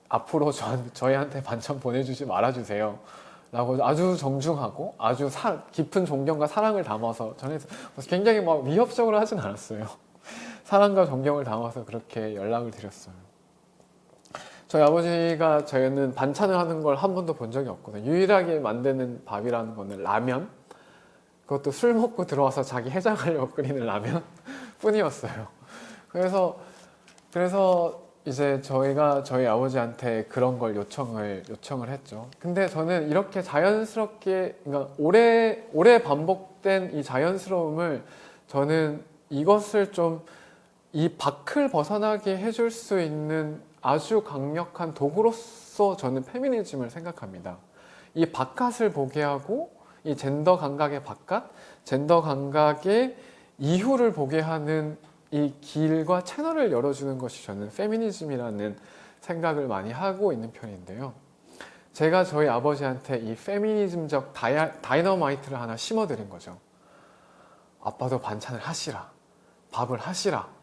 Speaker 1: 앞으로 저희한테 반찬 보내주지 말아주세요. 라고 아주 정중하고 아주 깊은 존경과 사랑을 담아서 전해서 굉장히 막 위협적으로 하진 않았어요. 사랑과 존경을 담아서 그렇게 연락을 드렸어요. 저희 아버지가 저희는 반찬을 하는 걸 한 번도 본 적이 없거든요. 유일하게 만드는 밥이라는 거는 라면, 그것도 술 먹고 들어와서 자기 해장하려고 끓이는 라면 뿐이었어요. 그래서 이제 저희가 저희 아버지한테 그런 걸 요청을 했죠. 근데 저는 이렇게 자연스럽게, 그러니까 오래 반복된 이 자연스러움을 저는 이것을 좀 이 밖을 벗어나게 해줄 수 있는 아주 강력한 도구로서 저는 페미니즘을 생각합니다. 이 바깥을 보게 하고 이 젠더 감각의 바깥, 젠더 감각의 이후를 보게 하는 이 길과 채널을 열어주는 것이 저는 페미니즘이라는 생각을 많이 하고 있는 편인데요. 제가 저희 아버지한테 이 페미니즘적 다이너마이트를 하나 심어드린 거죠. 아빠도 반찬을 하시라. 밥을 하시라.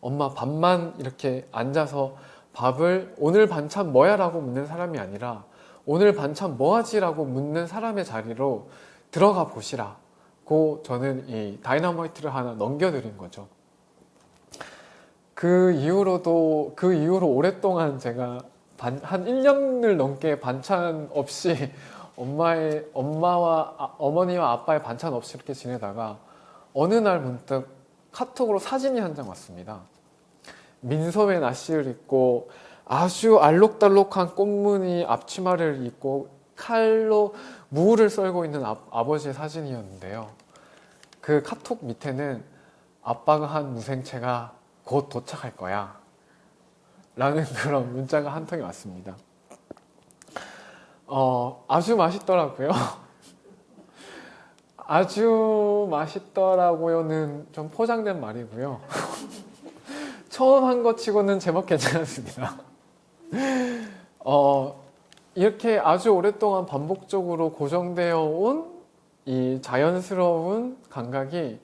Speaker 1: 엄마 밥만 이렇게 앉아서 밥을 오늘 반찬 뭐야? 라고 묻는 사람이 아니라 오늘 반찬 뭐하지? 라고 묻는 사람의 자리로 들어가 보시라고 저는 이 다이너마이트를 하나 넘겨드린 거죠. 그 이후로 오랫동안 제가 한 1년을 넘게 반찬 없이 어머니와 아빠의 반찬 없이 이렇게 지내다가 어느 날 문득 카톡으로 사진이 한 장 왔습니다. 민소매 나시를 입고 아주 알록달록한 꽃무늬 앞치마를 입고 칼로 무를 썰고 있는 아버지의 사진이었는데요. 그 카톡 밑에는 아빠가 한 무생채가 곧 도착할 거야 라는 그런 문자가 한 통이 왔습니다. 아주 맛있더라고요. 아주 맛있더라고요는 좀 포장된 말이고요. 처음 한 것 치고는 제법 괜찮았습니다. 이렇게 아주 오랫동안 반복적으로 고정되어 온 이 자연스러운 감각이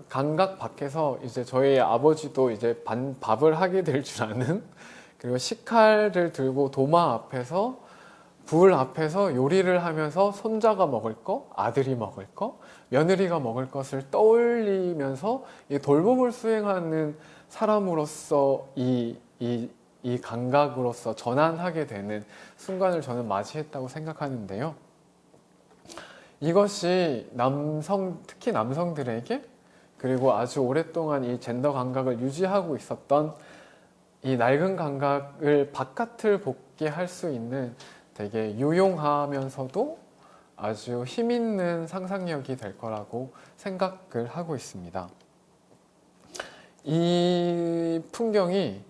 Speaker 1: 감각 밖에서 이제 저희 아버지도 이제 밥을 하게 될 줄 아는, 그리고 식칼을 들고 도마 앞에서 불 앞에서 요리를 하면서 손자가 먹을 거, 아들이 먹을 거, 며느리가 먹을 것을 떠올리면서 이 돌봄을 수행하는 사람으로서 이 감각으로서 전환하게 되는 순간을 저는 맞이했다고 생각하는데요. 이것이 특히 남성들에게, 그리고 아주 오랫동안 이 젠더 감각을 유지하고 있었던 이 낡은 감각을 바깥을 보게 할 수 있는 되게 유용하면서도 아주 힘있는 상상력이 될 거라고 생각을 하고 있습니다. 이 풍경이,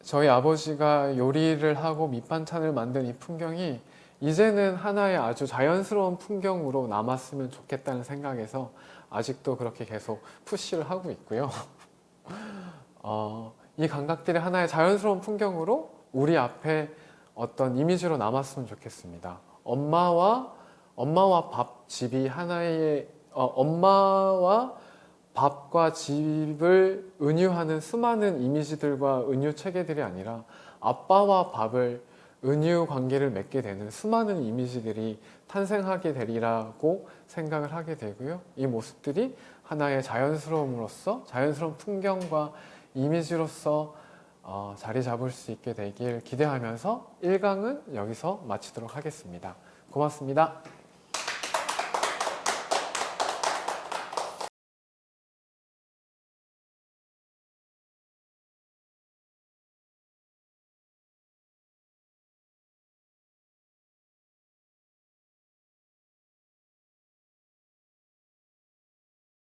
Speaker 1: 저희 아버지가 요리를 하고 밑반찬을 만든 이 풍경이 이제는 하나의 아주 자연스러운 풍경으로 남았으면 좋겠다는 생각에서 아직도 그렇게 계속 푸시를 하고 있고요. 이 감각들이 하나의 자연스러운 풍경으로 우리 앞에 어떤 이미지로 남았으면 좋겠습니다. 엄마와 집이 하나의, 엄마와 밥과 집을 은유하는 수많은 이미지들과 은유 체계들이 아니라 아빠와 밥을 은유 관계를 맺게 되는 수많은 이미지들이 탄생하게 되리라고 생각을 하게 되고요. 이 모습들이 하나의 자연스러운 풍경과 이미지로서 자리 잡을 수 있게 되길 기대하면서 1강은 여기서 마치도록 하겠습니다. 고맙습니다.